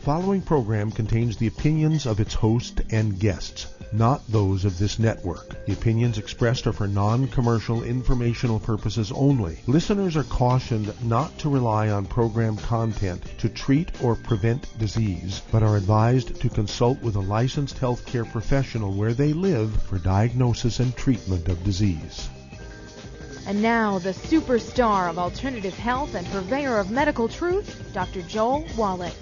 following program contains the opinions of its host and guests, not those of this network. The opinions expressed are for non-commercial informational purposes only. Listeners are cautioned not to rely on program content to treat or prevent disease, but are advised to consult with a licensed healthcare professional where they live for diagnosis and treatment of disease. And now, the superstar of alternative health and purveyor of medical truth, Dr. Joel Wallach.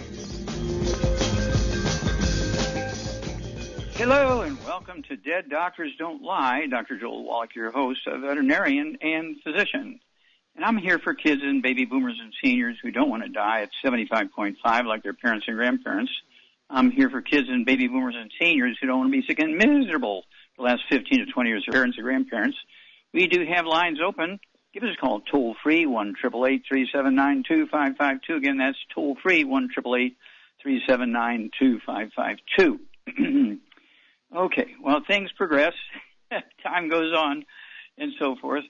Hello, and welcome to Dead Doctors Don't Lie. Dr. Joel Wallach, your host, a veterinarian and physician. And I'm here for kids and baby boomers and seniors who don't want to die at 75.5 like their parents and grandparents. I'm here for kids and baby boomers and seniors who don't want to be sick and miserable the last 15 to 20 years of parents and grandparents. We do have lines open. Give us a call toll-free, 1-888-379-2552. Again, that's toll-free, 1-888-379-2552. Okay, well, things progress. Time goes on and so forth.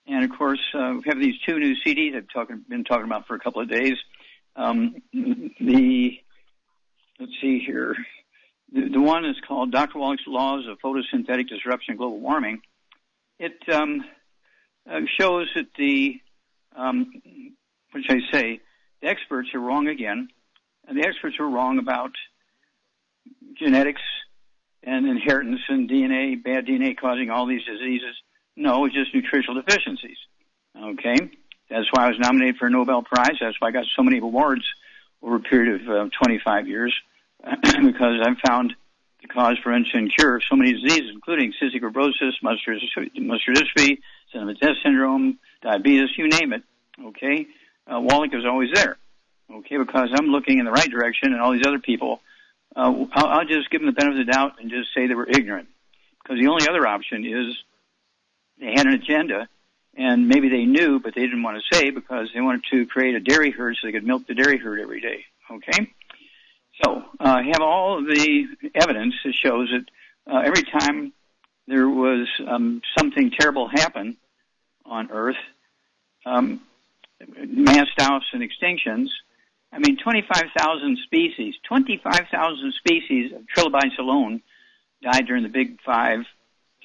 And, of course, we have these two new CDs I've been talking about for a couple of days. Let's see here. The one is called Dr. Wallach's Laws of Photosynthetic Disruption and Global Warming. It shows that the experts are wrong again. And the experts are wrong about genetics and inheritance and DNA, bad DNA causing all these diseases. No, it's just nutritional deficiencies. Okay? That's why I was nominated for a Nobel Prize. That's why I got so many awards over a period of 25 years, because I found the cause, prevention, and cure of so many diseases, including cystic fibrosis, muscular dystrophy, Cinnamon-Test syndrome, diabetes, you name it. Okay? Wallach is always there. Okay? Because I'm looking in the right direction, and all these other people, I'll just give them the benefit of the doubt and just say they were ignorant. Because the only other option is they had an agenda, and maybe they knew, but they didn't want to say because they wanted to create a dairy herd so they could milk the dairy herd every day. Okay? So I have all of the evidence that shows that every time there was something terrible happen on Earth, mass deaths and extinctions, 25,000 species of trilobites alone died during the big five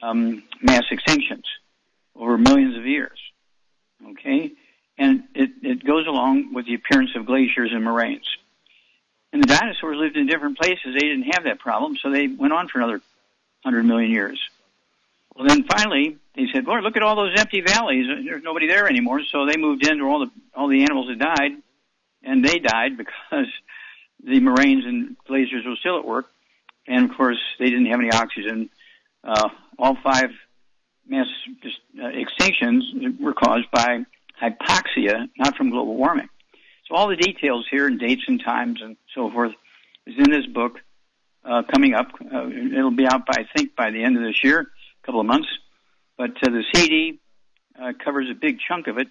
mass extinctions over millions of years. Okay? And it goes along with the appearance of glaciers and moraines. And the dinosaurs lived in different places. They didn't have that problem, so they went on for another 100 million years. Well, then finally, they said, "Lord, look at all those empty valleys. There's nobody there anymore." So they moved into all the animals that died, and they died because the moraines and glaciers were still at work. And, of course, they didn't have any oxygen. All five mass extinctions were caused by hypoxia, not from global warming. So all the details here and dates and times and so forth is in this book coming up. It'll be out, I think, by the end of this year, a couple of months. But the CD covers a big chunk of it.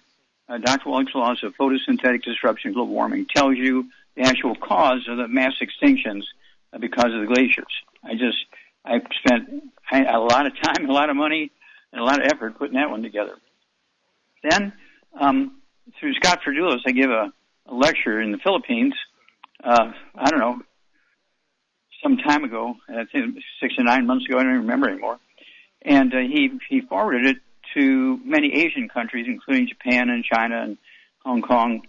Dr. Wallach's Laws of Photosynthetic Disruption and Global Warming tells you the actual cause of the mass extinctions because of the glaciers. I spent a lot of time, a lot of money, and a lot of effort putting that one together. Then, through Scott Ferdulis, I give a lecture in the Philippines, some time ago, I think 6 to 9 months ago, I don't even remember anymore. And he forwarded it to many Asian countries, including Japan and China and Hong Kong,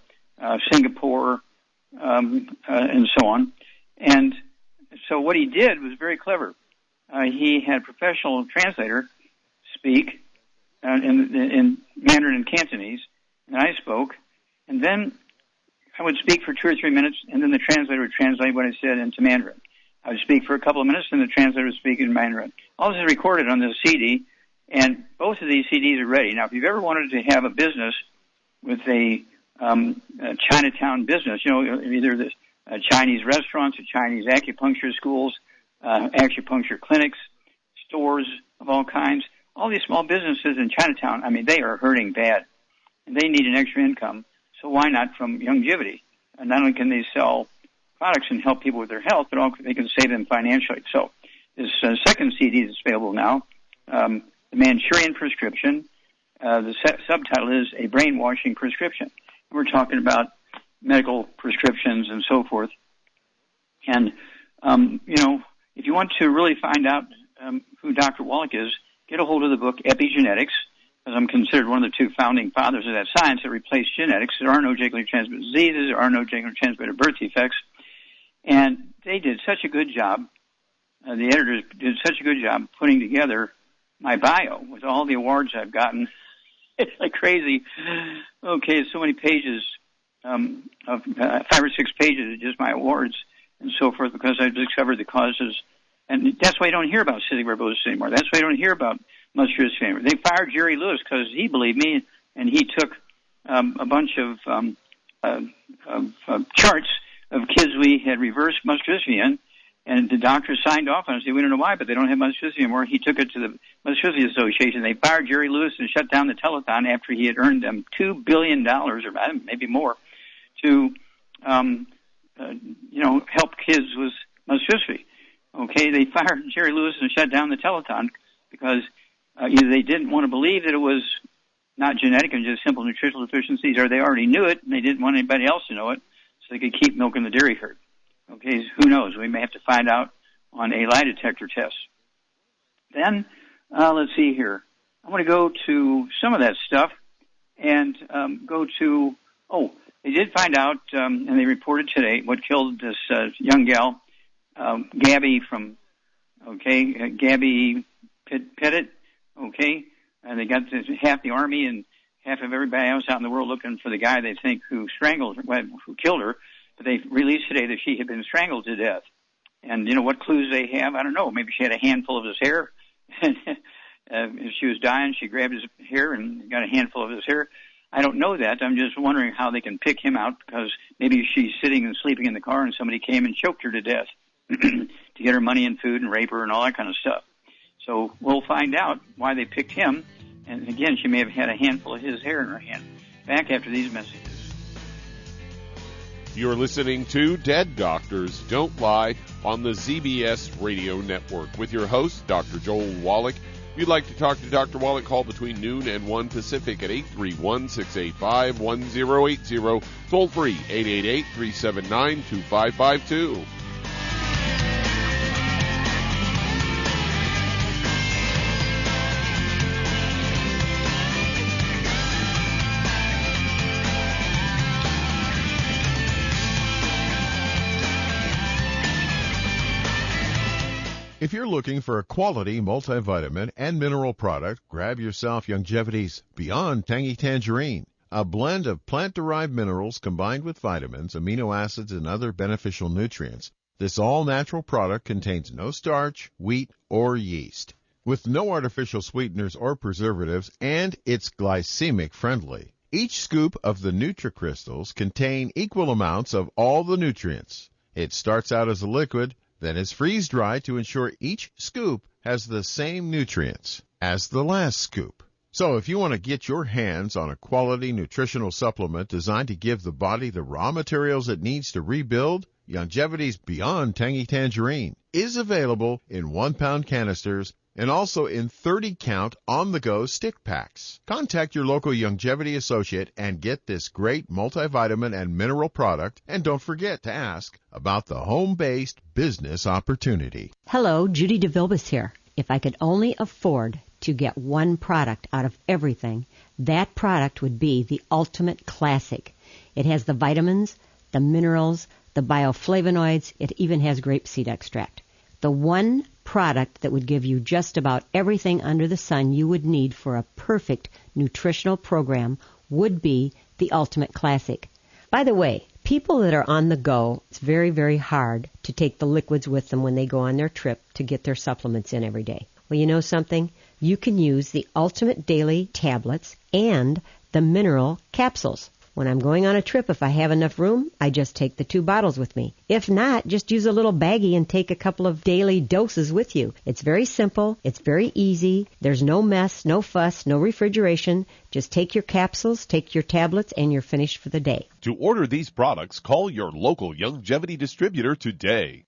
Singapore, and so on. And so what he did was very clever. He had a professional translator speak in Mandarin and Cantonese, and I spoke, and then I would speak for 2 or 3 minutes, and then the translator would translate what I said into Mandarin. I would speak for a couple of minutes, and the translator would speak in Mandarin. All this is recorded on this CD, and both of these CDs are ready. Now, if you've ever wanted to have a business with a Chinatown business, either the Chinese restaurants or Chinese acupuncture schools, acupuncture clinics, stores of all kinds, all these small businesses in Chinatown, they are hurting bad, and they need an extra income. So why not from Youngevity? And not only can they sell products and help people with their health, but also they can save them financially. So this second CD is available now, The Manchurian Prescription. The subtitle is A Brainwashing Prescription. We're talking about medical prescriptions and so forth. And, if you want to really find out who Dr. Wallach is, get a hold of the book Epigenetics, because I'm considered one of the two founding fathers of that science that replaced genetics. There are no genetically transmitted diseases. There are no genetically transmitted birth defects. And they did such a good job. The editors did such a good job putting together my bio with all the awards I've gotten. It's like crazy. Okay, so many pages, of 5 or 6 pages of just my awards and so forth, because I've discovered the causes. And that's why you don't hear about cystic fibrosis anymore. That's why you don't hear about muscular dystrophy anymore. They fired Jerry Lewis because he believed me, and he took a bunch of charts of kids we had reversed muscular dystrophy in, and the doctors signed off on it and said, we don't know why, but they don't have muscular dystrophy anymore. He took it to the Muscular Dystrophy Association. They fired Jerry Lewis and shut down the telethon after he had earned them $2 billion, or maybe more, to help kids with muscular dystrophy. Okay, they fired Jerry Lewis and shut down the telethon because either they didn't want to believe that it was not genetic and just simple nutritional deficiencies, or they already knew it and they didn't want anybody else to know it, so they could keep milking the dairy herd. Okay, who knows? We may have to find out on a lie detector test. Then, let's see here. I want to go to some of that stuff and go to, they did find out, and they reported today, what killed this young gal, Gabby Pettit, okay? And they got half the army and half of everybody else out in the world looking for the guy they think who killed her. But they released today that she had been strangled to death. And, what clues they have, I don't know. Maybe she had a handful of his hair. If she was dying, she grabbed his hair and got a handful of his hair. I don't know that. I'm just wondering how they can pick him out, because maybe she's sitting and sleeping in the car and somebody came and choked her to death to get her money and food and rape her and all that kind of stuff. So we'll find out why they picked him. And again, she may have had a handful of his hair in her hand. Back after these messages. You're listening to Dead Doctors Don't Lie on the ZBS Radio Network with your host, Dr. Joel Wallach. If you'd like to talk to Dr. Wallach, call between noon and 1 Pacific at 831-685-1080. Toll free, 888-379-2552. If you're looking for a quality multivitamin and mineral product, grab yourself Youngevity's Beyond Tangy Tangerine, a blend of plant-derived minerals combined with vitamins, amino acids, and other beneficial nutrients. This all-natural product contains no starch, wheat, or yeast, with no artificial sweeteners or preservatives, and it's glycemic friendly. Each scoop of the NutriCrystals contain equal amounts of all the nutrients. It starts out as a liquid, then is freeze-dried to ensure each scoop has the same nutrients as the last scoop. So if you want to get your hands on a quality nutritional supplement designed to give the body the raw materials it needs to rebuild, Youngevity's Beyond Tangy Tangerine is available in 1-pound canisters and also in 30-count on-the-go stick packs. Contact your local Youngevity associate and get this great multivitamin and mineral product. And don't forget to ask about the home-based business opportunity. Hello, Judy DeVilbus here. If I could only afford to get one product out of everything, that product would be the Ultimate Classic. It has the vitamins, the minerals, the bioflavonoids. It even has grapeseed extract. The one product that would give you just about everything under the sun you would need for a perfect nutritional program would be the Ultimate Classic. By the way, people that are on the go, it's very, very hard to take the liquids with them when they go on their trip to get their supplements in every day. Well, you know something? You can use the Ultimate Daily Tablets and the mineral capsules. When I'm going on a trip, if I have enough room, I just take the 2 bottles with me. If not, just use a little baggie and take a couple of daily doses with you. It's very simple. It's very easy. There's no mess, no fuss, no refrigeration. Just take your capsules, take your tablets, and you're finished for the day. To order these products, call your local Youngevity distributor today.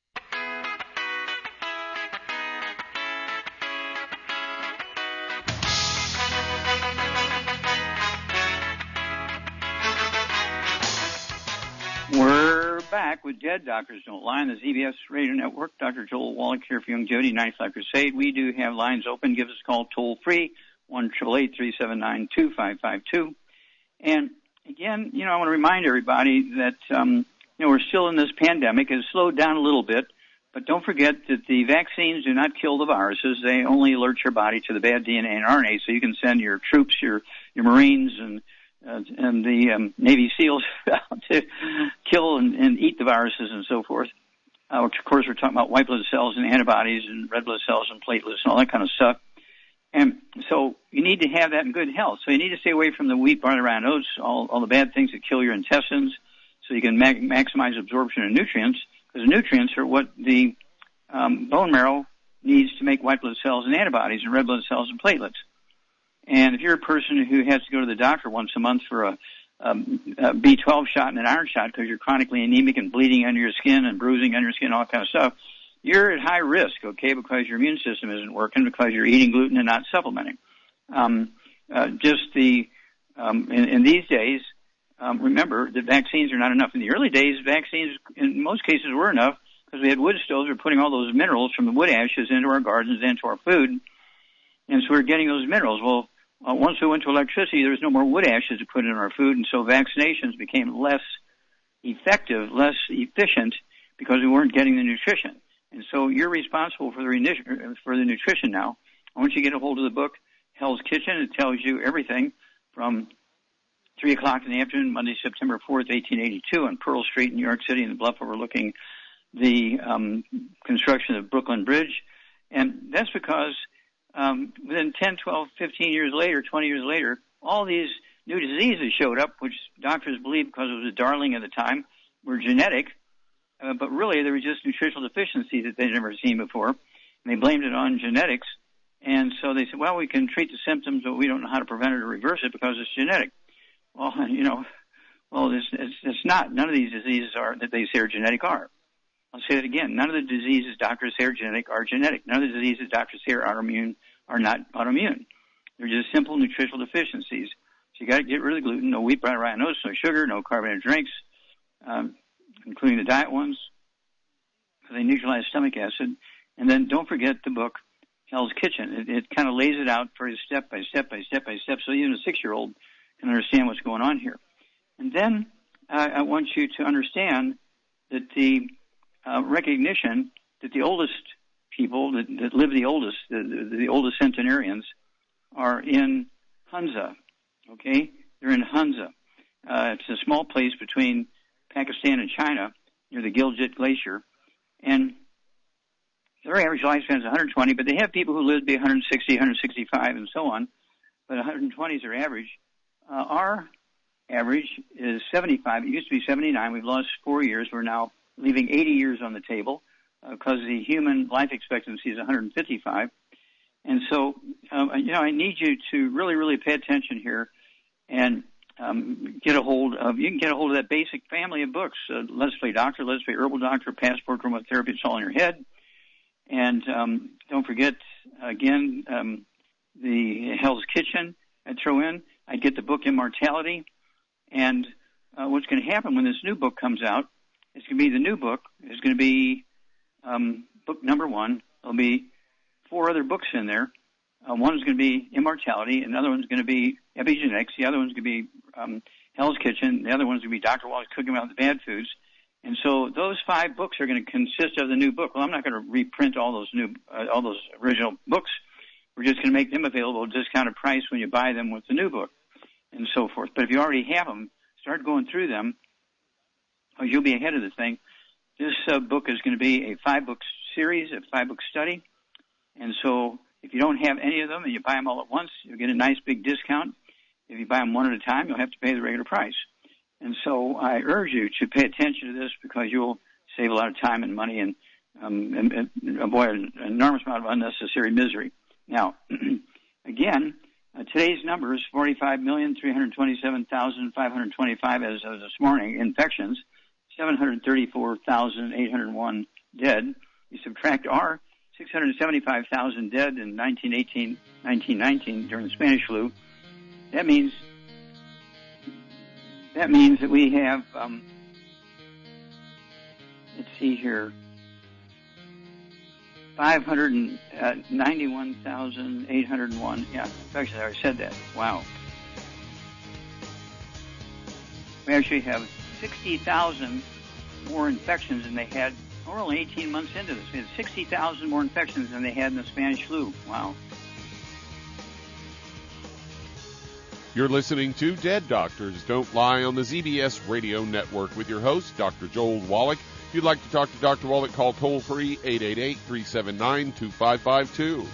We're back. back with Dead Doctors Don't Lie on the ZBS Radio Network. Dr. Joel Wallach here for Youngevity 95 Crusade. We do have lines open. Give us a call toll free, 1-888-379-2552. And again, I want to remind everybody that, we're still in this pandemic. It's slowed down a little bit, but don't forget that the vaccines do not kill the viruses. They only alert your body to the bad DNA and RNA, so you can send your troops, your Marines, and the Navy SEALs to kill and eat the viruses and so forth. Of course, we're talking about white blood cells and antibodies and red blood cells and platelets and all that kind of stuff. And so you need to have that in good health. So you need to stay away from the wheat, barley, rye, and oats, all the bad things that kill your intestines, so you can maximize absorption of nutrients, because nutrients are what the bone marrow needs to make white blood cells and antibodies and red blood cells and platelets. And if you're a person who has to go to the doctor once a month for a B12 shot and an iron shot because you're chronically anemic and bleeding under your skin and bruising under your skin, all that kind of stuff, you're at high risk, okay, because your immune system isn't working, because you're eating gluten and not supplementing. In these days, remember that vaccines are not enough. In the early days, vaccines in most cases were enough because we had wood stoves. We were putting all those minerals from the wood ashes into our gardens, into our food, and so we're getting those minerals. Well, once we went to electricity, there was no more wood ashes to put in our food, and so vaccinations became less effective, less efficient, because we weren't getting the nutrition. And so you're responsible for the nutrition now. I want you to get a hold of the book, Hell's Kitchen. It tells you everything from 3 o'clock in the afternoon, Monday, September 4th, 1882, on Pearl Street in New York City in the bluff overlooking the construction of Brooklyn Bridge. And that's because within 10, 12, 15 years later, 20 years later, all these new diseases showed up, which doctors believed, because it was a darling at the time, were genetic, but really they were just nutritional deficiencies that they'd never seen before, and they blamed it on genetics. And so they said, well, we can treat the symptoms, but we don't know how to prevent it or reverse it because it's genetic. Well, it's not. None of these diseases that they say are genetic are. I'll say it again. None of the diseases doctors say are genetic are genetic. None of the diseases doctors say are autoimmune are not autoimmune. They're just simple nutritional deficiencies. So you got to get rid of gluten, no wheat, barley, rye, and oats, no sugar, no carbonated drinks, including the diet ones, because they neutralize stomach acid. And then don't forget the book, Hell's Kitchen. It kind of lays it out for you step by step by step by step, so even a 6-year-old can understand what's going on here. And then I want you to understand that the recognition that the oldest people that live the oldest centenarians are in Hunza, okay? They're in Hunza. It's a small place between Pakistan and China near the Gilgit Glacier. And their average lifespan is 120, but they have people who live to be 160, 165, and so on. But 120 is their average. Our average is 75. It used to be 79. We've lost 4 years. We're now leaving 80 years on the table because the human life expectancy is 155. And so, I need you to really, really pay attention here and get a hold of that basic family of books. Let's Play Doctor, Let's Play Herbal Doctor, Passport Aromatherapy, It's All in Your Head. And don't forget, again, the Hell's Kitchen I'd throw in. I'd get the book Immortality. And what's going to happen when this new book comes out, it's going to be the new book. It's going to be book number 1. There'll be 4 other books in there. One is going to be Immortality. Another one's going to be Epigenetics. The other one's going to be Hell's Kitchen. The other one's going to be Dr. Wallach's Cooking Without the Bad Foods. And so those 5 books are going to consist of the new book. Well, I'm not going to reprint all those original books. We're just going to make them available at a discounted price when you buy them with the new book and so forth. But if you already have them, start going through them, or you'll be ahead of the thing. This book is going to be a 5-book series, a 5-book study. And so if you don't have any of them and you buy them all at once, you'll get a nice big discount. If you buy them one at a time, you'll have to pay the regular price. And so I urge you to pay attention to this because you'll save a lot of time and money and avoid an enormous amount of unnecessary misery. Now, again, today's number is 45,327,525 as of this morning. Infections, 734,801 dead. You subtract our 675,000 dead in 1919 during the Spanish flu. That means that we have let's see here, 591,801. Yeah, actually, I already said that. Wow. We actually have 60,000 more infections than they had. We're only 18 months into this. We had 60,000 more infections than they had in the Spanish flu. Wow. You're listening to Dead Doctors Don't Lie on the ZBS Radio Network with your host, Dr. Joel Wallach. If you'd like to talk to Dr. Wallach, call toll-free 888-379-2552.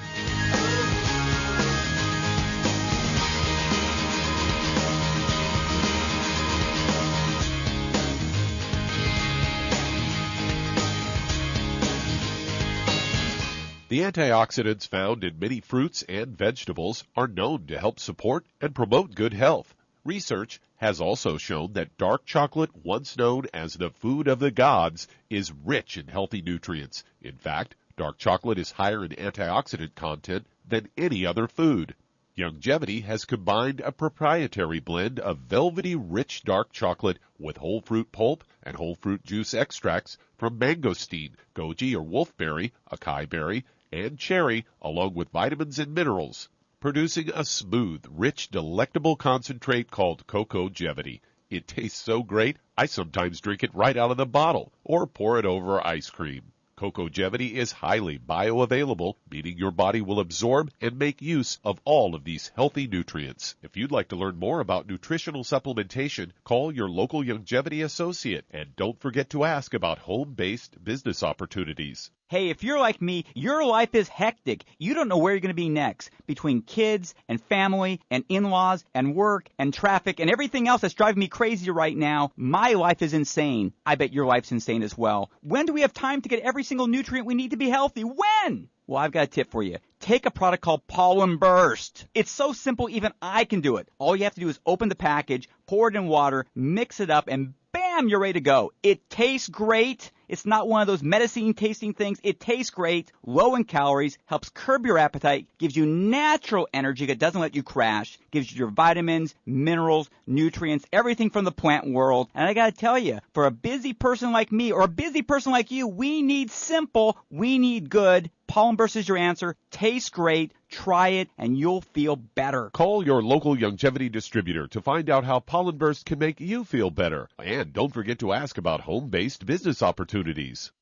The antioxidants found in many fruits and vegetables are known to help support and promote good health. Research has also shown that dark chocolate, once known as the food of the gods, is rich in healthy nutrients. In fact, dark chocolate is higher in antioxidant content than any other food. Youngevity has combined a proprietary blend of velvety rich dark chocolate with whole fruit pulp and whole fruit juice extracts from mangosteen, goji or wolfberry, acai berry, and cherry, along with vitamins and minerals, producing a smooth, rich, delectable concentrate called Cocogevity. It tastes so great, I sometimes drink it right out of the bottle or pour it over ice cream. Cocogevity is highly bioavailable, meaning your body will absorb and make use of all of these healthy nutrients. If you'd like to learn more about nutritional supplementation, call your local Youngevity associate, and don't forget to ask about home-based business opportunities. Hey, if you're like me, your life is hectic. You don't know where you're going to be next. Between kids and family and in-laws and work and traffic and everything else that's driving me crazy right now, my life is insane. I bet your life's insane as well. When do we have time to get every single nutrient we need to be healthy? When? Well, I've got a tip for you. Take a product called Pollen Burst. It's so simple, even I can do it. All you have to do is open the package, pour it in water, mix it up, and bam, you're ready to go. It tastes great. It's not one of those medicine-tasting things. It tastes great, low in calories, helps curb your appetite, gives you natural energy that doesn't let you crash, gives you your vitamins, minerals, nutrients, everything from the plant world. And I got to tell you, for a busy person like me or a busy person like you, we need simple, we need good. Pollen Burst is your answer. Tastes great. Try it, and you'll feel better. Call your local Youngevity distributor to find out how Pollen Burst can make you feel better. And don't forget to ask about home-based business opportunities.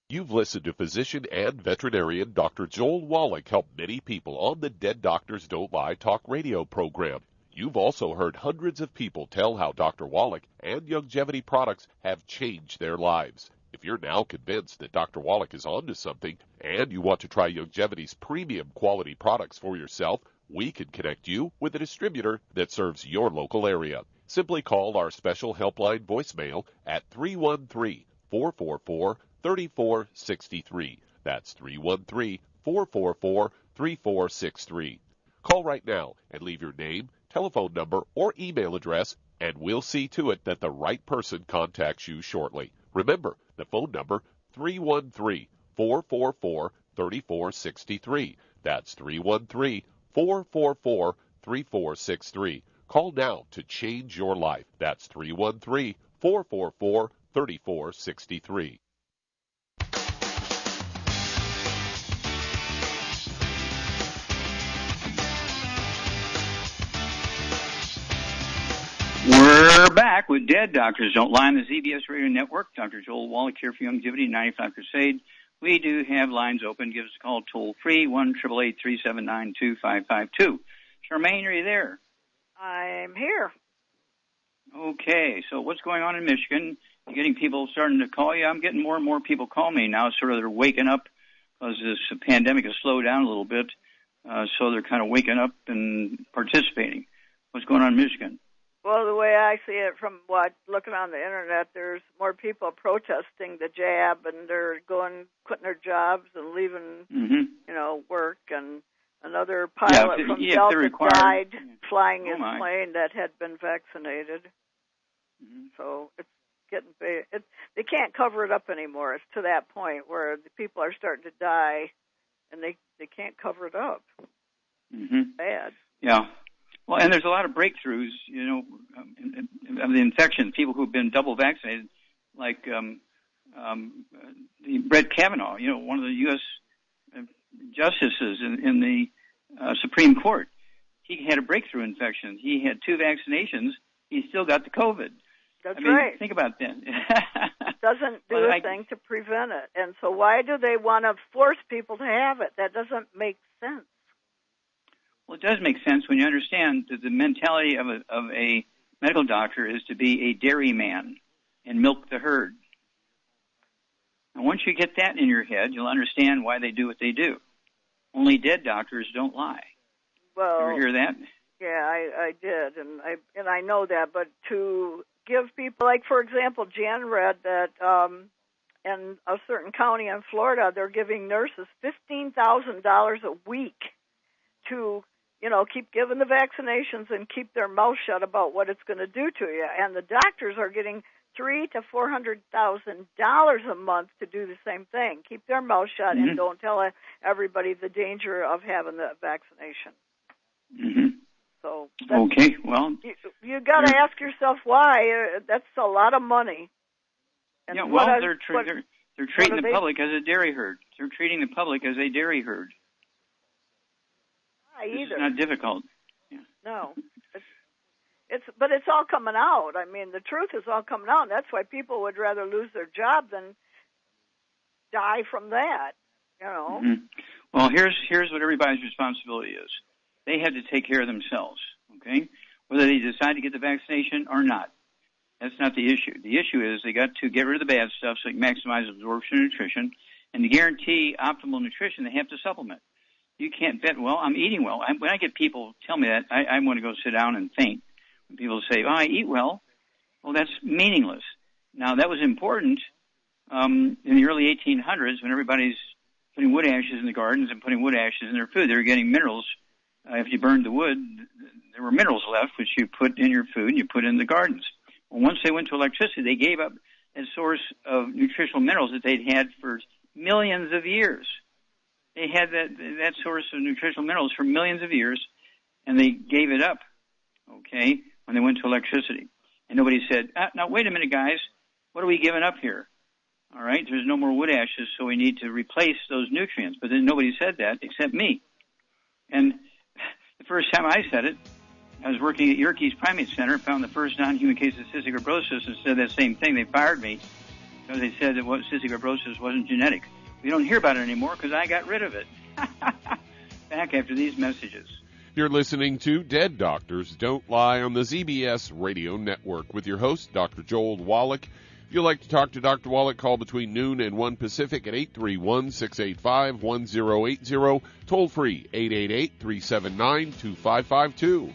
You've listened to physician and veterinarian Dr. Joel Wallach help many people on the Dead Doctors Don't Lie talk radio program. You've also heard hundreds of people tell how Dr. Wallach and Youngevity products have changed their lives. If you're now convinced that Dr. Wallach is onto something and you want to try Youngevity's premium quality products for yourself, we can connect you with a distributor that serves your local area. Simply call our special helpline voicemail at 313-444-3463. That's 313-444-3463. Call right now and leave your name, telephone number, or email address, and we'll see to it that the right person contacts you shortly. Remember, the phone number, 313-444-3463. That's 313-444-3463. Call now to change your life. That's 313-444-3463. We're back with Dead Doctors Don't Lie on the ZBS Radio Network. Dr. Joel Wallach here for Youngevity 95 Crusade. We do have lines open. Give us a call toll-free, 1-888-379-2552. Charmaine, are you there? I'm here. Okay, so what's going on in Michigan? You're getting people starting to call you. I'm getting more and more people call me now. Sort of they're waking up because this pandemic has slowed down a little bit. So they're kind of waking up and participating. What's going on in Michigan? Well, the way I see it from looking on the internet, there's more people protesting the jab, and they're quitting their jobs and leaving, work. And another pilot from Delta died flying his plane that had been vaccinated. Mm-hmm. So it's getting big. They can't cover it up anymore. It's to that point where the people are starting to die, and they can't cover it up. Mm-hmm. Bad. Yeah. Well, and there's a lot of breakthroughs, of the infections. People who've been double vaccinated like the Brett Kavanaugh, one of the U.S. justices in the Supreme Court. He had a breakthrough infection. He had 2 vaccinations. He still got the COVID. That's right. Think about that. Doesn't do a thing to prevent it. And so why do they want to force people to have it? That doesn't make sense. Well, it does make sense when you understand that the mentality of a medical doctor is to be a dairyman and milk the herd. And once you get that in your head, you'll understand why they do what they do. Only dead doctors don't lie. Well, you ever hear that? Yeah, I did, and I know that. But to give people, like for example, Jan read that in a certain county in Florida, they're giving nurses $15,000 a week to, keep giving the vaccinations and keep their mouth shut about what it's going to do to you. And the doctors are getting $300,000 to $400,000 a month to do the same thing. Keep their mouth shut and don't tell everybody the danger of having the vaccination. Mm-hmm. So okay, well, you got to ask yourself why. That's a lot of money. And they're treating the public as a dairy herd. They're treating the public as a dairy herd. This is not difficult. Yeah. No, but it's all coming out. I mean, the truth is all coming out. And that's why people would rather lose their job than die from that. Mm-hmm. Well, here's what everybody's responsibility is. They have to take care of themselves, okay? Whether they decide to get the vaccination or not. That's not the issue. The issue is they got to get rid of the bad stuff so they can maximize absorption and nutrition. And to guarantee optimal nutrition, they have to supplement. You can't bet, well, I'm eating well. When I get people tell me that, I want to go sit down and faint. When people say, I eat well, that's meaningless. Now, that was important in the early 1800s when everybody's putting wood ashes in the gardens and putting wood ashes in their food. They were getting minerals. If you burned the wood, there were minerals left, which you put in your food and you put in the gardens. Well, once they went to electricity, they gave up a source of nutritional minerals that they'd had for millions of years. They had that source of nutritional minerals for millions of years, and they gave it up, okay, when they went to electricity. And nobody said, now, wait a minute, guys, what are we giving up here? All right, there's no more wood ashes, so we need to replace those nutrients. But then nobody said that except me. And the first time I said it, I was working at Yerkes Primate Center, found the first non-human case of cystic fibrosis, and said that same thing. They fired me because they said that cystic fibrosis wasn't genetic. We don't hear about it anymore because I got rid of it. Back after these messages. You're listening to Dead Doctors Don't Lie on the ZBS Radio Network with your host, Dr. Joel Wallach. If you'd like to talk to Dr. Wallach, call between noon and 1 Pacific at 831-685-1080, toll free 888-379-2552.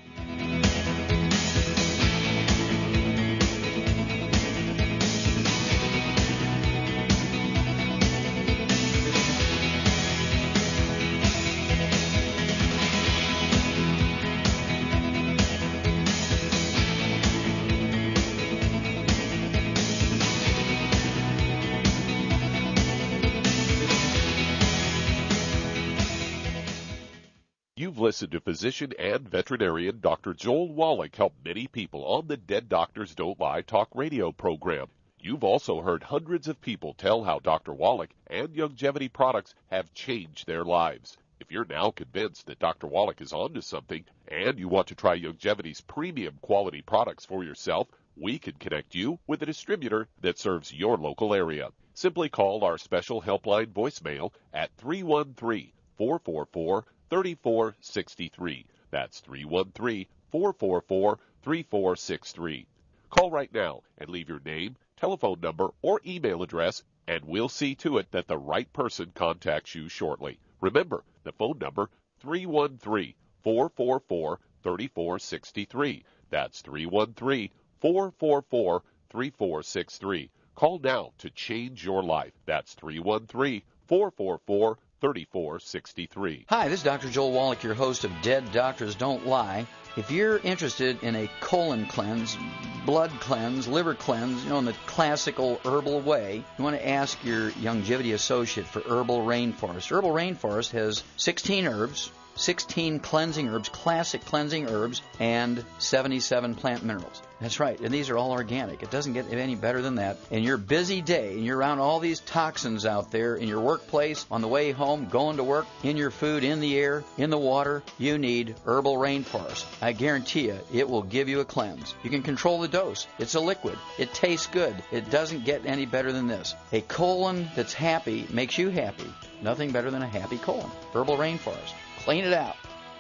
You've listened to physician and veterinarian Dr. Joel Wallach help many people on the Dead Doctors Don't Lie talk radio program. You've also heard hundreds of people tell how Dr. Wallach and Youngevity products have changed their lives. If you're now convinced that Dr. Wallach is onto something and you want to try Youngevity's premium quality products for yourself, we can connect you with a distributor that serves your local area. Simply call our special helpline voicemail at 313-444-3463. That's 313-444-3463. Call right now and leave your name, telephone number, or email address, and we'll see to it that the right person contacts you shortly. Remember, the phone number, 313-444-3463. That's 313-444-3463. Call now to change your life. That's 313-444-3463. Hi, this is Dr. Joel Wallach, your host of Dead Doctors Don't Lie. If you're interested in a colon cleanse, blood cleanse, liver cleanse, in the classical herbal way, you want to ask your Youngevity associate for Herbal Rainforest. Herbal Rainforest has 16 herbs, 16 cleansing herbs, classic cleansing herbs, and 77 plant minerals. That's right, and these are all organic. It doesn't get any better than that. In your busy day, and you're around all these toxins out there, in your workplace, on the way home, going to work, in your food, in the air, in the water, you need Herbal Rainforest. I guarantee you, it will give you a cleanse. You can control the dose. It's a liquid. It tastes good. It doesn't get any better than this. A colon that's happy makes you happy. Nothing better than a happy colon. Herbal Rainforest. Clean it out.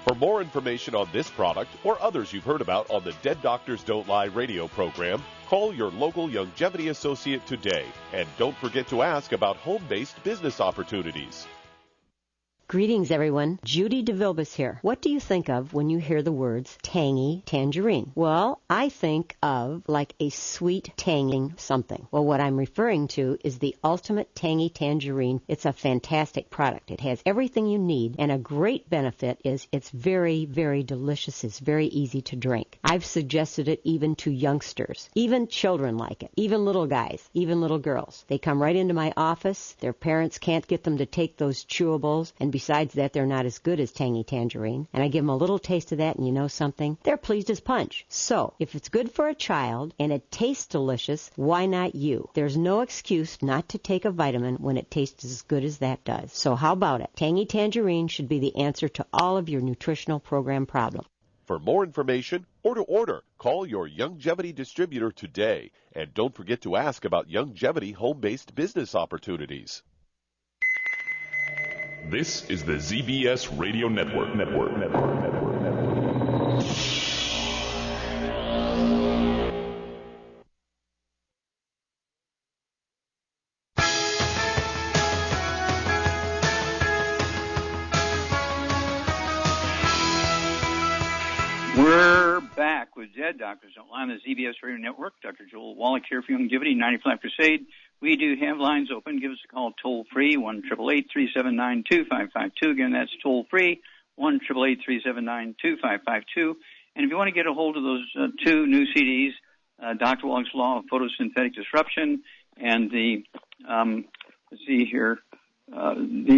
For more information on this product or others you've heard about on the Dead Doctors Don't Lie radio program, call your local Youngevity associate today. And don't forget to ask about home-based business opportunities. Greetings, everyone. Judy DeVilbus here. What do you think of when you hear the words tangy tangerine? Well, I think of like a sweet tanging something. Well, what I'm referring to is the Ultimate Tangy Tangerine. It's a fantastic product. It has everything you need, and a great benefit is it's very, very delicious. It's very easy to drink. I've suggested it even to youngsters. Even children like it. Even little guys. Even little girls. They come right into my office. Their parents can't get them to take those chewables, and besides that, they're not as good as Tangy Tangerine. And I give them a little taste of that, and you know something? They're pleased as punch. So, if it's good for a child and it tastes delicious, why not you? There's no excuse not to take a vitamin when it tastes as good as that does. So how about it? Tangy Tangerine should be the answer to all of your nutritional program problems. For more information or to order, call your Youngevity distributor today. And don't forget to ask about Youngevity home-based business opportunities. This is the ZBS Radio Network. We're back with Dead Doctors Don't Lie on the ZBS Radio Network. Dr. Joel Wallach here for Youngevity 95 Crusade. We do have lines open. Give us a call toll-free, 1-888-379-2552. Again, that's toll-free, 1-888-379-2552. And if you want to get a hold of those two new CDs, Dr. Wallach's Law of Photosynthetic Disruption and the, the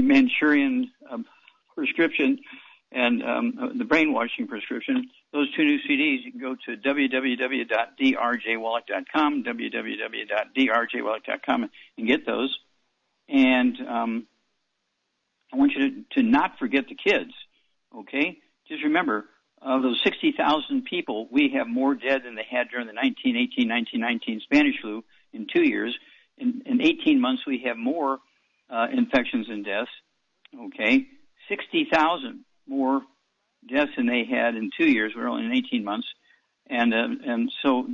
Manchurian prescription and the brainwashing prescription, those two new CDs, you can go to www.drjwallach.com, www.drjwallach.com, and get those. And I want you to not forget the kids, okay? Just remember, of those 60,000 people, we have more dead than they had during the 1918-1919 Spanish flu in 2 years. In 18 months, we have more infections and deaths, okay? 60,000 more deaths than they had in 2 years. We're only in 18 months. And so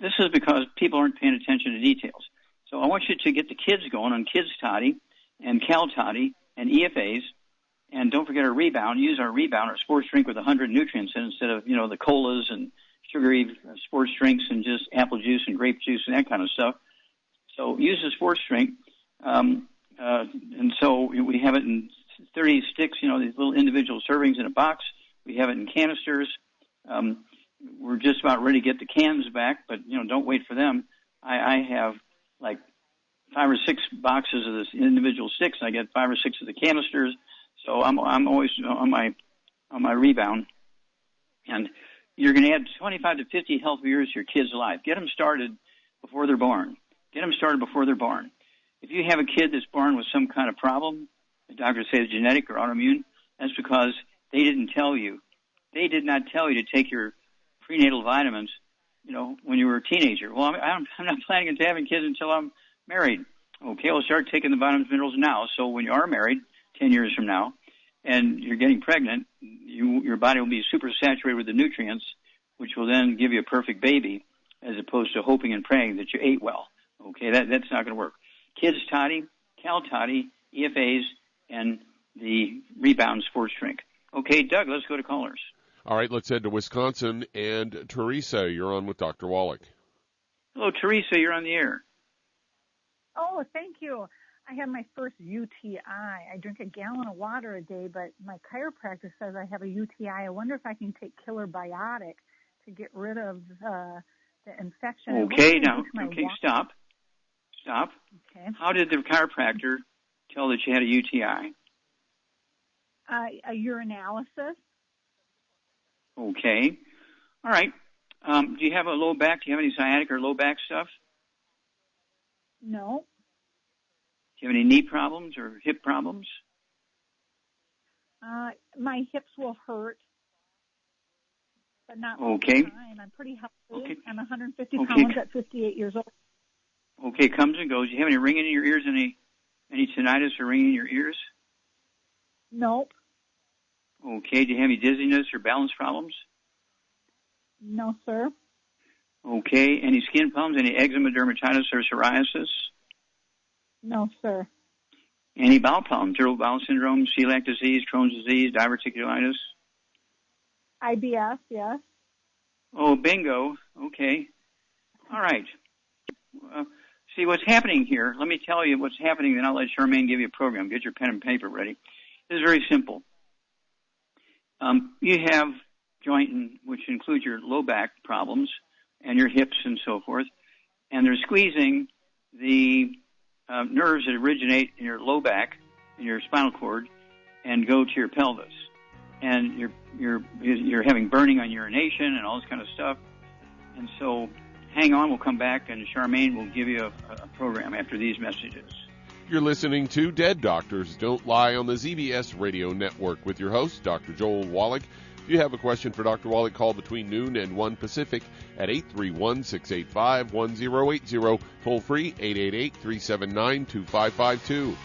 this is because people aren't paying attention to details. So I want you to get the kids going on Kids Toddy and Cal Toddy and EFAs. And don't forget our Rebound. Use our Rebound, our sports drink with 100 nutrients in instead of, the colas and sugary sports drinks and just apple juice and grape juice and that kind of stuff. So use the sports drink. And so we have it in 30 sticks, these little individual servings in a box. We have it in canisters. We're just about ready to get the cans back, but, don't wait for them. I have like 5 or 6 boxes of this individual sticks, and I get 5 or 6 of the canisters. So I'm always on my Rebound. And you're going to add 25 to 50 healthy years to your kids' life. Get them started before they're born. If you have a kid that's born with some kind of problem, the doctors say it's genetic or autoimmune, that's because they didn't tell you. They did not tell you to take your prenatal vitamins, when you were a teenager. Well, I'm not planning on having kids until I'm married. Okay, I'll start taking the vitamins and minerals now. So when you are married, 10 years from now, and you're getting pregnant, your body will be super saturated with the nutrients, which will then give you a perfect baby, as opposed to hoping and praying that you ate well. Okay, that's not going to work. Kids Toddy, Cal Toddy, EFAs, and the Rebound sports drink. Okay, Doug, let's go to callers. All right, let's head to Wisconsin. And Teresa, you're on with Dr. Wallach. Hello, Teresa, you're on the air. Oh, thank you. I had my first UTI. I drink a gallon of water a day, but my chiropractor says I have a UTI. I wonder if I can take Killer Biotic to get rid of the infection. Okay, stop. Okay. How did the chiropractor tell that you had a UTI? A urinalysis. Okay. All right. Do you have a low back? Do you have any sciatic or low back stuff? No. Do you have any knee problems or hip problems? My hips will hurt, but not all the time. I'm pretty healthy. Okay. I'm 150 pounds at 58 years old. Okay, comes and goes. Do you have any ringing in your ears? Any tinnitus or ringing in your ears? Nope. Okay. Do you have any dizziness or balance problems? No, sir. Okay. Any skin problems? Any eczema, dermatitis, or psoriasis? No, sir. Any bowel problems? Irritable bowel syndrome, celiac disease, Crohn's disease, diverticulitis? IBS, yes. Oh, bingo. Okay. All right. See, what's happening here, let me tell you what's happening, then I'll let Charmaine give you a program. Get your pen and paper ready. This is very simple. You have joint, which includes your low back problems and your hips and so forth, and they're squeezing the nerves that originate in your low back, in your spinal cord, and go to your pelvis. And you're having burning on urination and all this kind of stuff. And so hang on, we'll come back, and Charmaine will give you a program after these messages. You're listening to Dead Doctors Don't Lie on the ZBS Radio Network with your host, Dr. Joel Wallach. If you have a question for Dr. Wallach, call between noon and 1 Pacific at 831-685-1080, toll free 888-379-2552.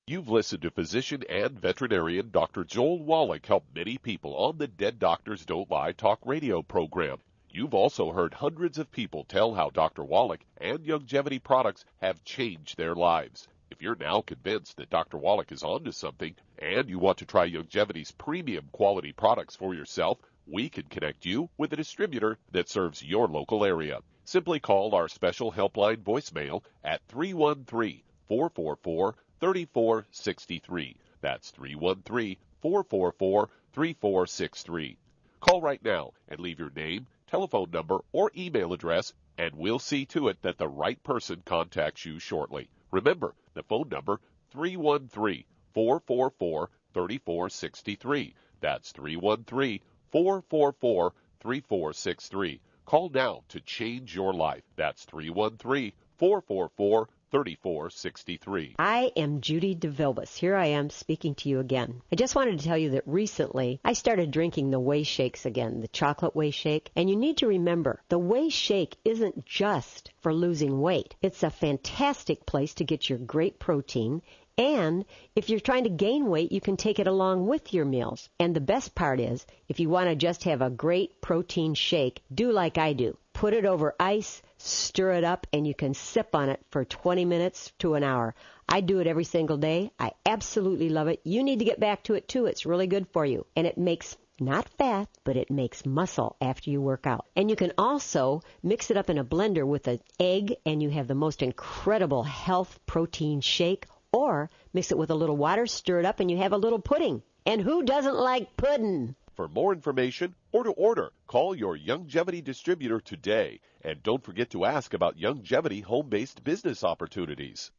You've listened to physician and veterinarian Dr. Joel Wallach help many people on the Dead Doctors Don't Lie talk radio program. You've also heard hundreds of people tell how Dr. Wallach and Youngevity products have changed their lives. If you're now convinced that Dr. Wallach is onto something and you want to try Youngevity's premium quality products for yourself, we can connect you with a distributor that serves your local area. Simply call our special helpline voicemail at 313-444-3463. That's 313-444-3463. Call right now and leave your name, telephone number, or email address, and we'll see to it that the right person contacts you shortly. Remember, the phone number, 313-444-3463. That's 313-444-3463. Call now to change your life. That's 313-444-3463. I am Judy DeVilbus. Here I am speaking to you again. I just wanted to tell you that recently I started drinking the Whey Shakes again, the chocolate Whey Shake. And you need to remember, the Whey Shake isn't just for losing weight. It's a fantastic place to get your great protein. And if you're trying to gain weight, you can take it along with your meals. And the best part is, if you want to just have a great protein shake, do like I do. Put it over ice, stir it up, and you can sip on it for 20 minutes to an hour. I do it every single day. I absolutely love it. You need to get back to it, too. It's really good for you. And it makes not fat, but it makes muscle after you work out. And you can also mix it up in a blender with an egg, and you have the most incredible health protein shake. Or mix it with a little water, stir it up, and you have a little pudding. And who doesn't like pudding? For more information or to order, call your Youngevity distributor today. And don't forget to ask about Youngevity home-based business opportunities.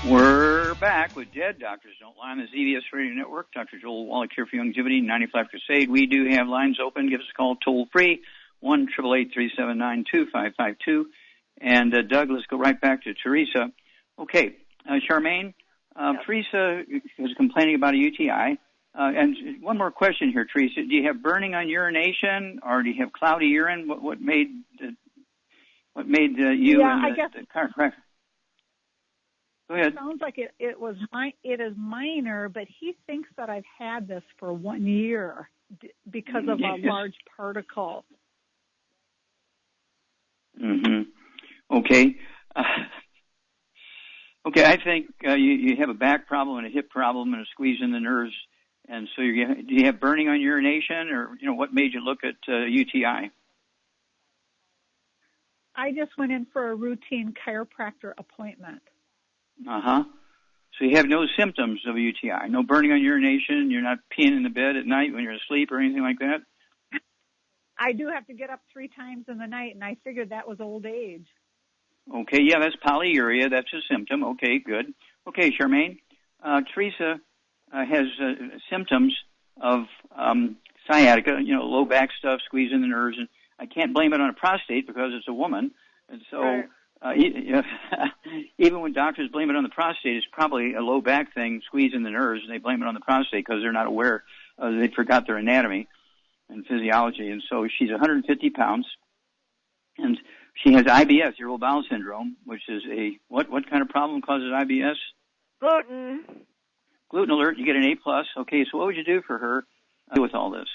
We're back with Dead Doctors Don't Lie on the ZBS Radio Network. Dr. Joel Wallach here for Youngevity, 95 Crusade. We do have lines open. Give us a call toll-free, 1-888-379-2552. And, Doug, let's go right back to Teresa. Okay, Charmaine, Teresa was complaining about a UTI. And one more question here, Teresa. Do you have burning on urination, or do you have cloudy urine? What made you and the chiropractor? Go ahead. It sounds like it is minor, but he thinks that I've had this for 1 year because of a large particle. Mm-hmm. Okay. Okay, I think you have a back problem and a hip problem and a squeeze in the nerves. And so do you have burning on urination, or what made you look at UTI? I just went in for a routine chiropractor appointment. Uh-huh. So you have no symptoms of a UTI, no burning on urination, you're not peeing in the bed at night when you're asleep or anything like that? I do have to get up 3 times in the night, and I figured that was old age. Okay, yeah, that's polyuria. That's a symptom. Okay, good. Okay, Charmaine, Teresa has symptoms of sciatica, low back stuff, squeezing the nerves, and I can't blame it on a prostate because it's a woman. And so Right. Even when doctors blame it on the prostate, it's probably a low back thing, squeezing the nerves, and they blame it on the prostate because they're not aware. They forgot their anatomy and physiology. And so she's 150 pounds, and she has IBS, irritable bowel syndrome, which is what kind of problem causes IBS? Gluten. Gluten alert, you get an A+. Okay, so what would you do for her with all this?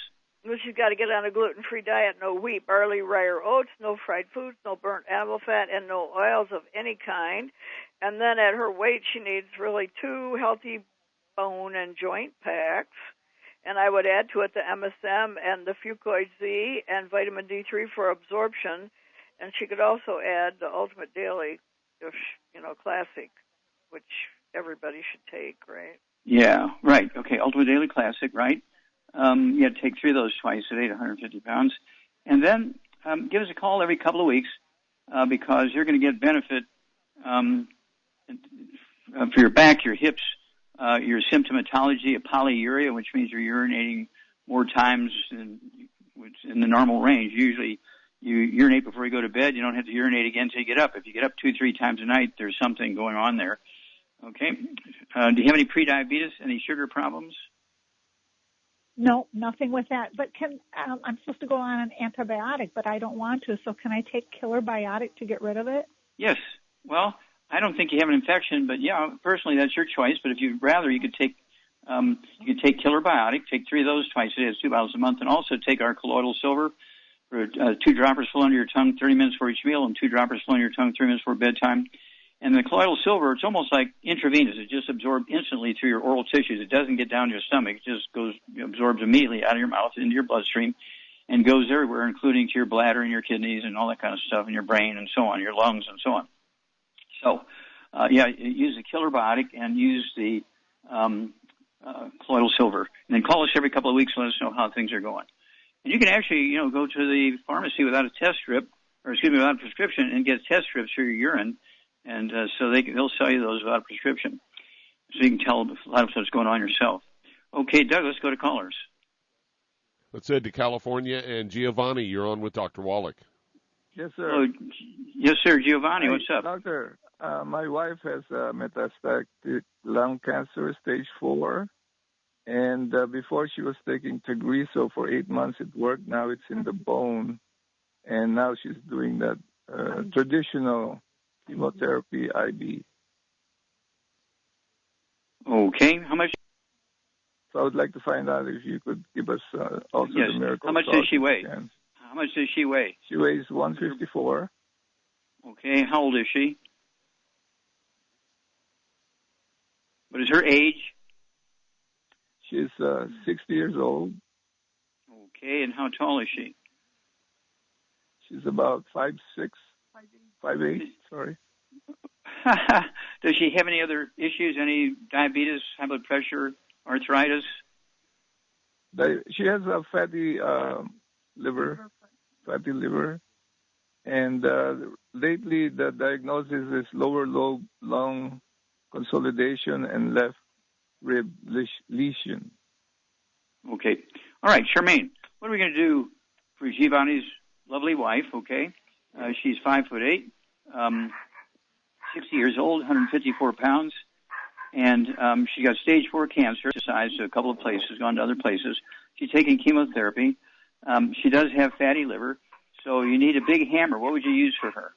Well, she's got to get on a gluten-free diet, no wheat, barley, rye, or oats, no fried foods, no burnt animal fat, and no oils of any kind. And then at her weight, she needs really 2 healthy bone and joint packs. And I would add to it the MSM and the Fucoid Z and vitamin D3 for absorption. And she could also add the Ultimate Daily, Classic, which everybody should take, right? Yeah, right. Okay, Ultimate Daily Classic, right? You have to take 3 of those twice a day to 150 pounds. And then give us a call every couple of weeks because you're going to get benefit for your back, your hips, your symptomatology of polyuria, which means you're urinating more times than in the normal range. Usually you urinate before you go to bed. You don't have to urinate again until you get up. If you get up 2-3 times a night, there's something going on there. Okay. Do you have any prediabetes, any sugar problems? No, nothing with that. But I'm supposed to go on an antibiotic, but I don't want to. So can I take Killer Biotic to get rid of it? Yes. Well, I don't think you have an infection, but yeah, personally that's your choice. But if you'd rather, you could take Killer Biotic, take 3 of those twice a day. It's 2 bottles a month, and also take our colloidal silver for 2 droppers full under your tongue 30 minutes for each meal, and 2 droppers full under your tongue 3 minutes for bedtime. And the colloidal silver, it's almost like intravenous. It just absorbs instantly through your oral tissues. It doesn't get down to your stomach. It just absorbs immediately out of your mouth into your bloodstream and goes everywhere, including to your bladder and your kidneys and all that kind of stuff, and your brain and so on, your lungs and so on. So, use the Killer Biotic and use the colloidal silver. And then call us every couple of weeks and let us know how things are going. And you can actually, go to the pharmacy without a test strip, without a prescription, and get test strips for your urine. And so they'll sell you those without a prescription. So you can tell a lot of what's going on yourself. Okay, Doug, let's go to callers. Let's head to California. And Giovanni, you're on with Dr. Wallach. Yes, sir. Oh, yes, sir. Giovanni, what's up? Doctor, my wife has metastatic lung cancer, stage 4. And before she was taking Tagrisso for 8 months, it worked. Now it's in the bone. And now she's doing that traditional chemotherapy IV. Okay. How much? So I would like to find out if you could give us also yes. the miracle. How much does she weigh? How much does she weigh? She weighs 154. Okay. How old is she? What is her age? She's 60 years old. Okay. And how tall is she? She's about 5'6", 5'8", sorry. Does she have any other issues, any diabetes, high blood pressure, arthritis? She has a fatty liver, and lately the diagnosis is lower lobe lung consolidation and left rib lesion. Okay. All right, Charmaine, what are we going to do for Giovanni's lovely wife, okay? She's 5'8", 60 years old, 154 pounds, and she got stage 4 cancer, exercised a couple of places, gone to other places. She's taking chemotherapy. She does have fatty liver, so you need a big hammer. What would you use for her?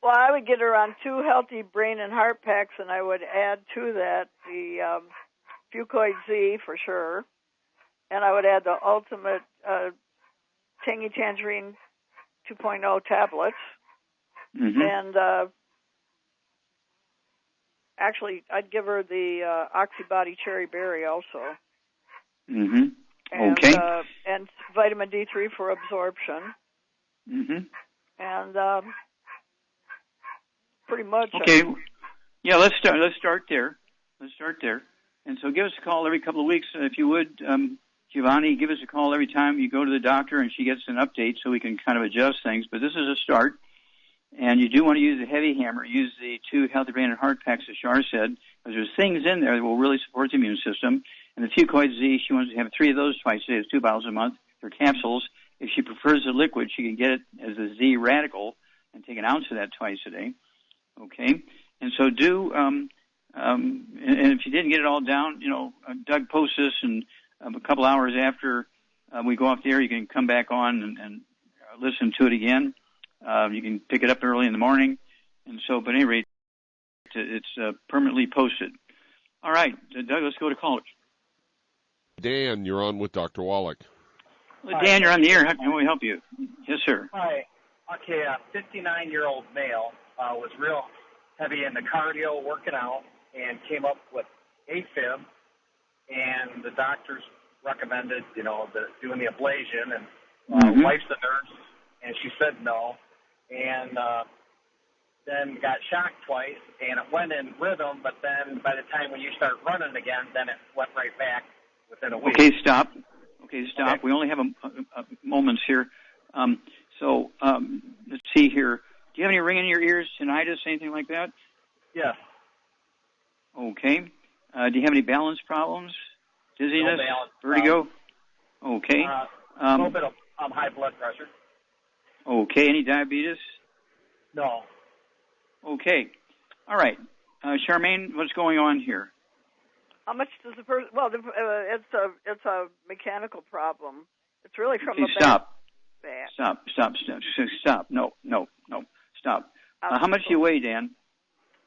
Well, I would get her on 2 healthy brain and heart packs, and I would add to that the Fucoid Z for sure, and I would add the Ultimate Tangy Tangerine 2.0 tablets, and actually, I'd give her the Oxybody Cherry Berry also. Okay. And vitamin D3 for absorption. And pretty much. Okay. Yeah, let's start there. And so give us a call every couple of weeks, if you would. Giovanni, give us a call every time you go to the doctor and she gets an update so we can kind of adjust things. But this is a start. And you do want to use the heavy hammer. Use the 2 Healthy Brain and Heart packs, as Shar said, because there's things in there that will really support the immune system. And the Fucoid Z, she wants to have 3 of those twice a day. It's 2 bottles a month. They're capsules. If she prefers the liquid, she can get it as a Z Radical and take an ounce of that twice a day. Okay? And so and if you didn't get it all down, Doug posts this, and a couple hours after we go off the air, you can come back on and listen to it again. You can pick it up early in the morning. And so, but at any rate, it's permanently posted. All right, Doug, let's go to college. Dan, you're on with Dr. Wallach. Well, Dan, you're on the air. How can we help you? Yes, sir. Hi. Okay, a 59-year-old male was real heavy into cardio, working out, and came up with AFib, and the doctors recommended, doing the ablation, and wife's the nurse, and she said no, and then got shocked twice, and it went in rhythm, but then by the time when you start running again, then it went right back within a week. Okay, stop. Okay. We only have a moments here. Let's see here. Do you have any ringing in your ears, tinnitus, anything like that? Yes. Okay. Do you have any balance problems? Dizziness? No balance vertigo? Okay. A little bit of high blood pressure. Okay. Any diabetes? No. Okay. All right. Charmaine, what's going on here? How much does the person? Well, it's a mechanical problem. It's really from the stop. back. Stop. No. Stop. How much do you weigh, Dan?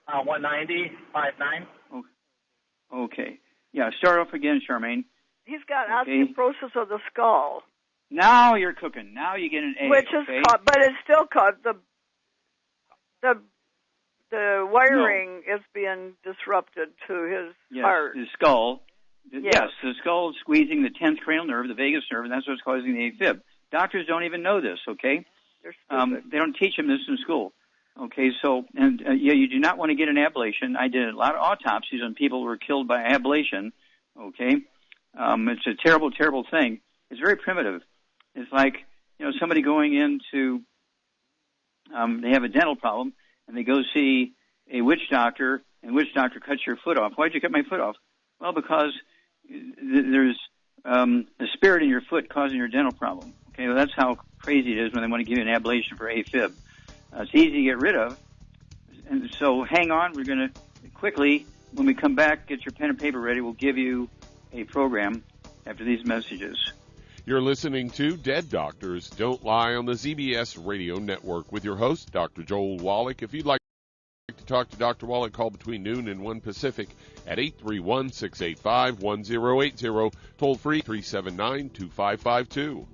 190, 5'9". Okay. Yeah, start off again, Charmaine. He's got osteoporosis of the skull. Now you're cooking. Now you get an A. Which is caught, but it's still caught. The wiring is being disrupted to his heart. His skull. Yes, the skull is squeezing the 10th cranial nerve, the vagus nerve, and that's what's causing the AFib. Doctors don't even know this, okay? They're stupid. They don't teach them this in school. Okay, so, you do not want to get an ablation. I did a lot of autopsies on people who were killed by ablation, okay? It's a terrible, terrible thing. It's very primitive. It's like, somebody going into, they have a dental problem, and they go see a witch doctor, and witch doctor cuts your foot off. Why'd you cut my foot off? Well, because there's the spirit in your foot causing your dental problem. Okay, well, that's how crazy it is when they want to give you an ablation for AFib. It's easy to get rid of. And so hang on. We're going to quickly, when we come back, get your pen and paper ready. We'll give you a program after these messages. You're listening to Dead Doctors Don't Lie on the ZBS Radio Network with your host, Dr. Joel Wallach. If you'd like to talk to Dr. Wallach, call between noon and 1 Pacific at 831-685-1080, toll free 379-2552.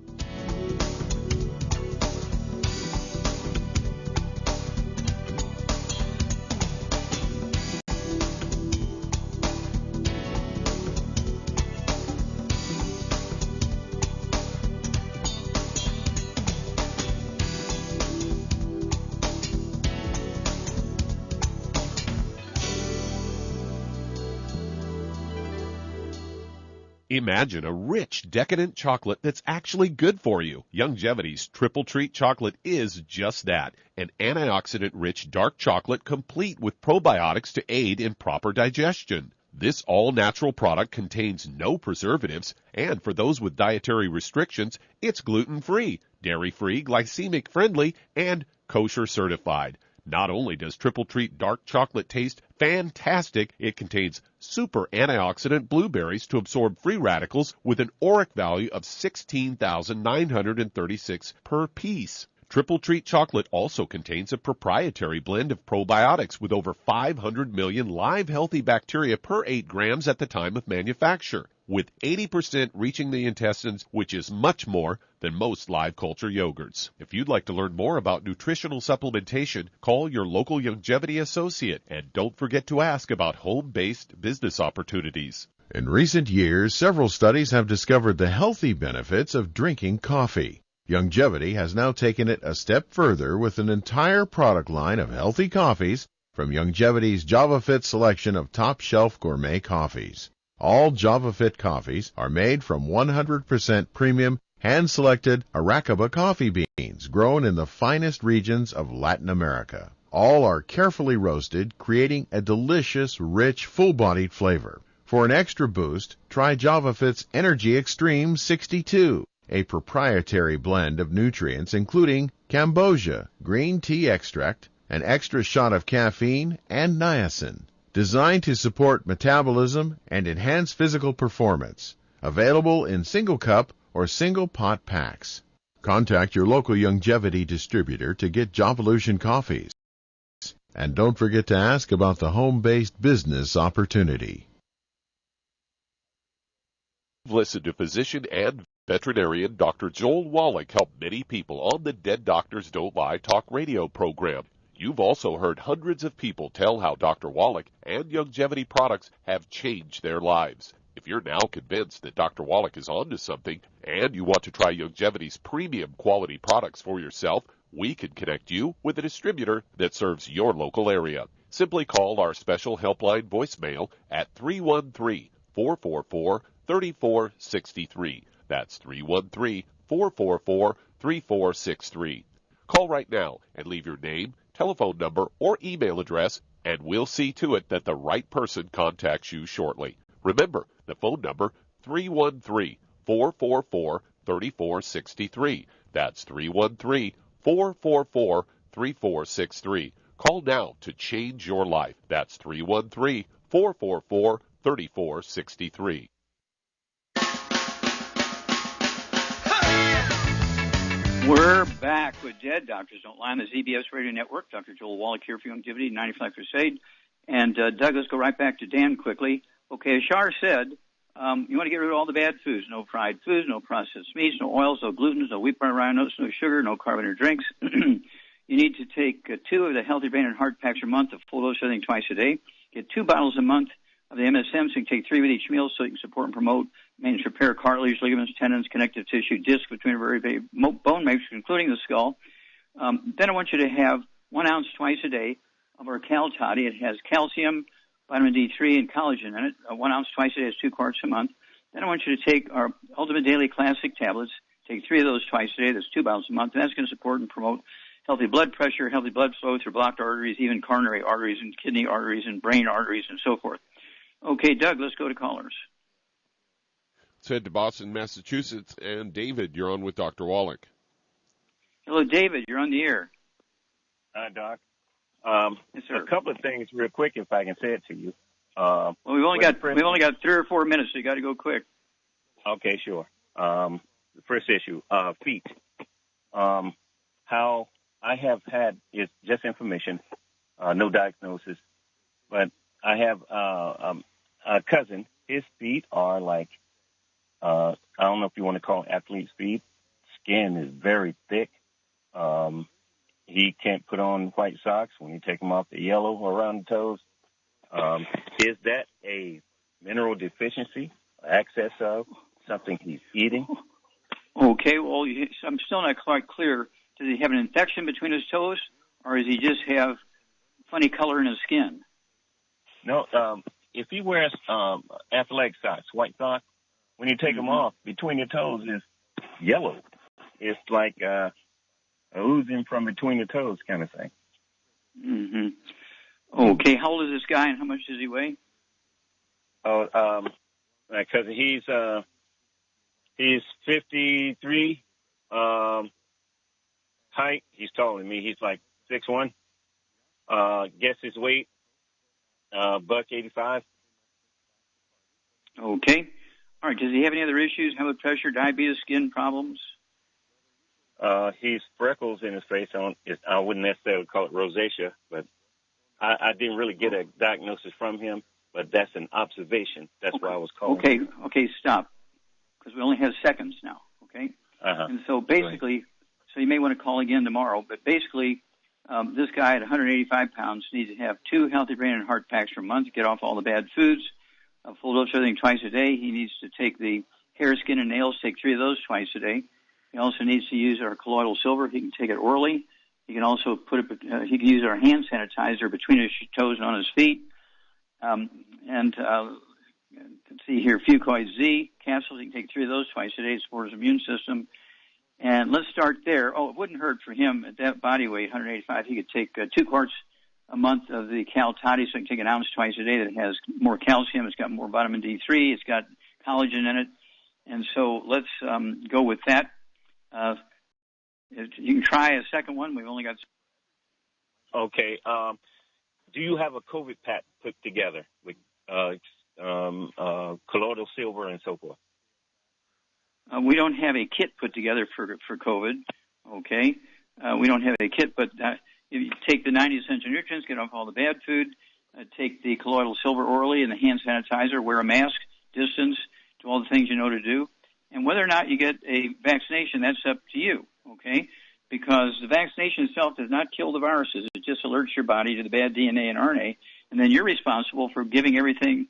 Imagine a rich, decadent chocolate that's actually good for you. Youngevity's Triple Treat Chocolate is just that, an antioxidant-rich dark chocolate complete with probiotics to aid in proper digestion. This all-natural product contains no preservatives, and for those with dietary restrictions, it's gluten-free, dairy-free, glycemic-friendly, and kosher certified. Not only does Triple Treat Dark Chocolate taste fantastic, it contains super antioxidant blueberries to absorb free radicals with an ORAC value of 16,936 per piece. Triple Treat Chocolate also contains a proprietary blend of probiotics with over 500 million live healthy bacteria per 8 grams at the time of manufacture, with 80% reaching the intestines, which is much more than most live culture yogurts. If you'd like to learn more about nutritional supplementation, call your local Youngevity associate, and don't forget to ask about home-based business opportunities. In recent years, several studies have discovered the healthy benefits of drinking coffee. Youngevity has now taken it a step further with an entire product line of healthy coffees from Youngevity's JavaFit selection of top-shelf gourmet coffees. All JavaFit coffees are made from 100% premium, hand-selected Arabica coffee beans grown in the finest regions of Latin America. All are carefully roasted, creating a delicious, rich, full-bodied flavor. For an extra boost, try JavaFit's Energy Extreme 62, a proprietary blend of nutrients including Cambogia, green tea extract, an extra shot of caffeine, and niacin, designed to support metabolism and enhance physical performance. Available in single cup or single pot packs. Contact your local Youngevity distributor to get Jovolution coffees. And don't forget to ask about the home-based business opportunity. Listen to physician and veterinarian Dr. Joel Wallach help many people on the Dead Doctors Don't Lie talk radio program. You've also heard hundreds of people tell how Dr. Wallach and Youngevity products have changed their lives. If you're now convinced that Dr. Wallach is onto something and you want to try Youngevity's premium quality products for yourself, we can connect you with a distributor that serves your local area. Simply call our special helpline voicemail at 313-444-3463. That's 313-444-3463. Call right now and leave your name, telephone number, or email address, and we'll see to it that the right person contacts you shortly. Remember, the phone number, 313-444-3463. That's 313-444-3463. Call now to change your life. That's 313-444-3463. We're back with Dead Doctors Don't Lie on the ZBS Radio Network. Dr. Joel Wallach here for Youngevity, 95 Crusade. And Doug, let's go right back to Dan quickly. Okay, as Shar said, you want to get rid of all the bad foods. No fried foods, no processed meats, no oils, no gluten, no wheat, bran, rye nuts, no sugar, no carbonated drinks. You need to take 2 of the Healthy Brain and Heart Packs a month, a full dose of everything twice a day. Get 2 bottles a month of the MSM, so you can take 3 with each meal so you can support and promote, maintenance, repair cartilage, ligaments, tendons, connective tissue, disc between vertebrae, bone matrix, including the skull. Then I want you to have 1 ounce twice a day of our Cal Toddy. It has calcium, vitamin D3, and collagen in it. 1 ounce twice a day is 2 quarts a month. Then I want you to take our Ultimate Daily Classic tablets. Take 3 of those twice a day. That's 2 bottles a month. And that's going to support and promote healthy blood pressure, healthy blood flow through blocked arteries, even coronary arteries and kidney arteries and brain arteries and so forth. Okay, Doug, let's go to callers. Let's head to Boston, Massachusetts. And David, you're on with Dr. Wallach. Hello, David. You're on the air. Hi, Doc. Yes, sir. A couple of things real quick, if I can say it to you. Well, we've only got 3 or 4 minutes, so you got to go quick. Okay, sure. The first issue, feet. How I have had is just information, no diagnosis, but I have a cousin. His feet are like I don't know if you want to call it athlete's feet. Skin is very thick. He can't put on white socks. When you take them off, they're yellow around the toes. Is that a mineral deficiency, excess of something he's eating? Okay, well, I'm still not quite clear. Does he have an infection between his toes, or does he just have funny color in his skin? No, if he wears athletic socks, white socks, when you take them off, between your toes is yellow. It's like oozing from between the toes kind of thing. Mm-hmm. Okay, how old is this guy and how much does he weigh? Oh, because he's 53. Height, he's taller than me. He's like 6'1". Guess his weight, $185. Okay. All right. Does he have any other issues? High blood pressure, diabetes, skin problems? He's freckles in his face. I wouldn't necessarily call it rosacea, but I didn't really get a diagnosis from him. But that's an observation. That's why I was calling. Okay, stop, because we only have seconds now. Okay. And so basically, so you may want to call again tomorrow. But basically, this guy at 185 pounds needs to have 2 Healthy Brain and Heart Packs per month to get off all the bad foods. A full dose of everything twice a day. He needs to take the hair, skin, and nails. Take 3 of those twice a day. He also needs to use our colloidal silver. He can take it orally. He can also he can use our hand sanitizer between his toes and on his feet. Let's see here, Fucoid Z capsules. He can take 3 of those twice a day. It supports his immune system. And let's start there. Oh, it wouldn't hurt for him at that body weight, 185. He could take 2 quarts a month of the Cal Toddy, so he can take an ounce twice a day. That has more calcium. It's got more vitamin D3. It's got collagen in it. And so let's go with that. You can try a second one. We've only got... Okay. Do you have a COVID pack put together with colloidal silver and so forth? We don't have a kit put together for COVID, okay? We don't have a kit, but you take the 90 essential nutrients, get off all the bad food, take the colloidal silver orally and the hand sanitizer, wear a mask, distance, do all the things you know to do. And whether or not you get a vaccination, that's up to you, okay? Because the vaccination itself does not kill the viruses. It just alerts your body to the bad DNA and RNA, and then you're responsible for giving everything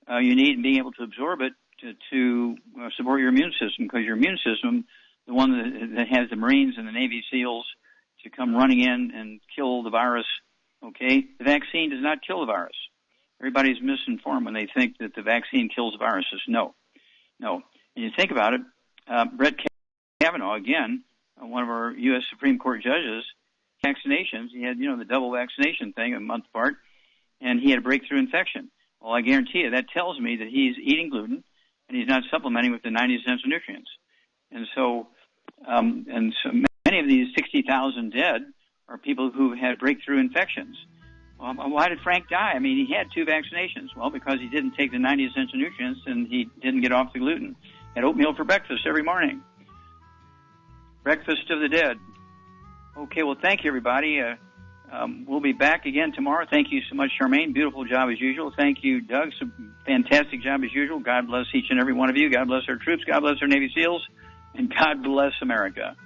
you need and being able to absorb it to support your immune system, because your immune system, the one that has the Marines and the Navy SEALs to come running in and kill the virus, okay? The vaccine does not kill the virus. Everybody's misinformed when they think that the vaccine kills the viruses. No. And you think about it, Brett Kavanaugh, again, one of our U.S. Supreme Court judges, vaccinations, he had, the double vaccination thing, a month apart, and he had a breakthrough infection. Well, I guarantee you, that tells me that he's eating gluten and he's not supplementing with the 90 essential nutrients. And so many of these 60,000 dead are people who had breakthrough infections. Why did Frank die? I mean, he had 2 vaccinations. Well, because he didn't take the 90 essential nutrients and he didn't get off the gluten. Had oatmeal for breakfast every morning. Breakfast of the dead. Okay, well, thank you, everybody. We'll be back again tomorrow. Thank you so much, Charmaine. Beautiful job as usual. Thank you, Doug. Fantastic job as usual. God bless each and every one of you. God bless our troops. God bless our Navy SEALs. And God bless America.